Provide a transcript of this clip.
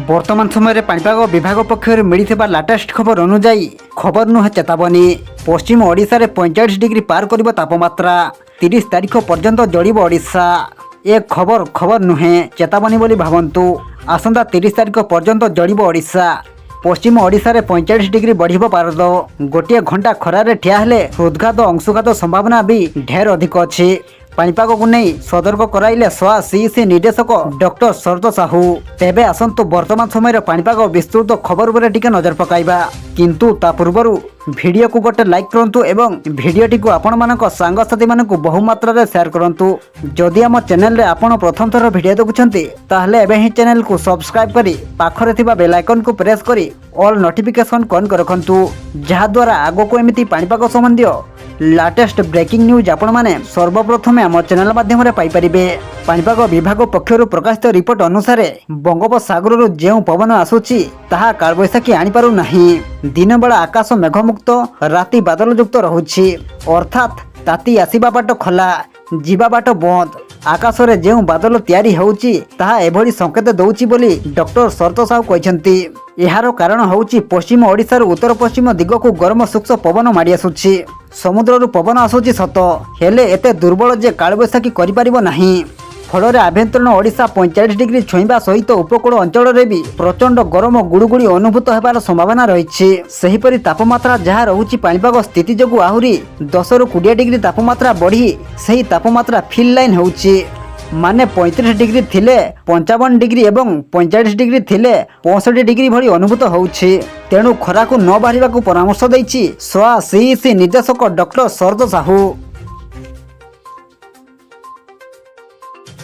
बर्तमान समय पाणीपाग विभाग पक्षर मिलता लाटेस्ट खबर अनुजाई खबर नुहे चेतावनी। पश्चिम ओडिशा रे 45 डिग्री पार कर तापमात्रा 30 तारीख पर्यंत जड़ब ओडिशा। ए खबर नुहे चेतावनी बोली भावंतु। आसंता 30 तारीख पर्यंत जड़ब ओडिशा। पश्चिम ओडिशा रे 45 डिग्री बढ़िब पारद। गोटे घंटा खरारे ठिया हेले हृदघात अंशुघात संभावना भी ढेर अधिक अच्छी। पाणीपाग को नहीं सतर्क कराइले सोआ सीईसी निर्देशक डॉक्टर शरद साहू। तेबे आसंतु वर्तमान समय पाणीपाग विस्तृत खबर उपर टिके नजर पकाइबा, किंतु ता पूर्वरु वीडियो को गोटे लाइक करंतु एवं वीडियोटी को आपण मानक सांगसाथी मानक बहु मात्रा रे शेयर करंतु। जदि हम चैनल रे आपण प्रथम थर वीडियो देखुछंती ताहले एबे ही चैनल को सब्सक्राइब करी पाखरे थिबा बेल आइकन को प्रेस करी ऑल नोटिफिकेशन ऑन कर रखंतु, जहा द्वारा आगो को एमिति पाणीपाग संबंधी लाटेस्ट ब्रेकिंग न्यूज आपण माने सर्वप्रथमे आम चैनल माध्यम रे पाई परिबे। पाणीपाग विभाग पक्षरु प्रकाशित रिपोर्ट अनुसार बंगोपसागर जो पवन आसुची ताहा कालबैशाखी आनी पारु नाही। दिन बेला आकाश मेघमुक्त राति बादलयुक्त रहुछि, अर्थात ताती आसीबा बाट खोला जीवा बाट बंद। आकाश रे जो बादल तैयारी होउची ताहा एभली संकेत दउची बोली डॉक्टर शरद साहू कहछंती। एहार कारण होउची पश्चिम ओडिशार उत्तर पश्चिम दिग को गरम शुष्क पवन माड़ी आसुछि। समुद्र पवन आसुछि सत, हेले एते दुर्बल जे कालबैशाखी करि परिबो नाही। फल आभ्यंतरण ओडिशा 45 डिग्री छुईबा सहित उपकूल अंचल रे भी प्रचंड गरम गुड़ुगुड़ी अनुभूत होबार संभावना रही। सेहीपरि तापमात्रा जहाँ रहुछि पाणीपाग स्थिति जोगु आहुरी 10 रु 20 डिग्री तापमात्रा बढ़ी सही तापमात्रा फिल लाइन होउछि। माने 35 डिग्री थिले 55 डिग्री एवं 45 डिग्री थिले 65 डिग्री भली अनुभूत होउछि। तेणु खरा को न बाहरिबा को परामर्श दैछि सोआ सीईसी निर्देशक डॉक्टर शरद साहू।